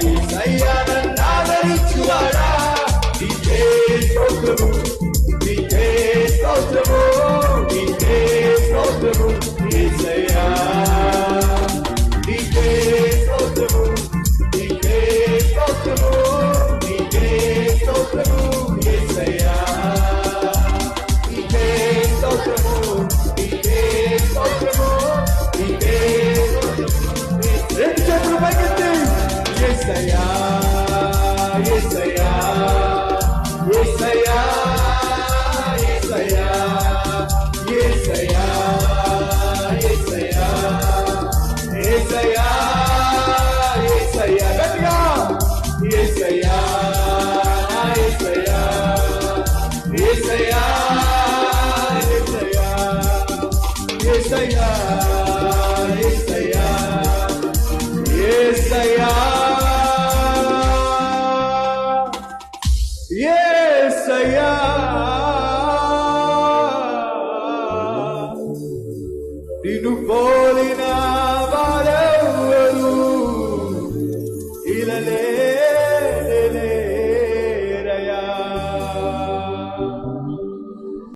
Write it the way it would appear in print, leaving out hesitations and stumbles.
యేసయ్యా నన్ను ఆదరించువాడా, నీకే స్తోత్రము, నీకే స్తోత్రము, నీకే స్తోత్రము యేసయ్యా, నీకే స్తోత్రము, నీకే స్తోత్రము, నీకే స్తోత్రము యేసయ్యా, నీకే స్తోత్రము, నీకే స్తోత్రము, నీకే స్తోత్రము. రెండు చేతులు పైకెత్తి యేసయ్యా, యేసయ్యా, యేసయ్యా, యేసయ్యా, యేసయ్యా, యేసయ్యా, యేసయ్యా, యేసయ్యా, గట్టిగా యేసయ్యా, యేసయ్యా, యేసయ్యా, యేసయ్యా, యేసయ్యా, యేసయ్యా, యేసయ్యా, యేసయ్యా.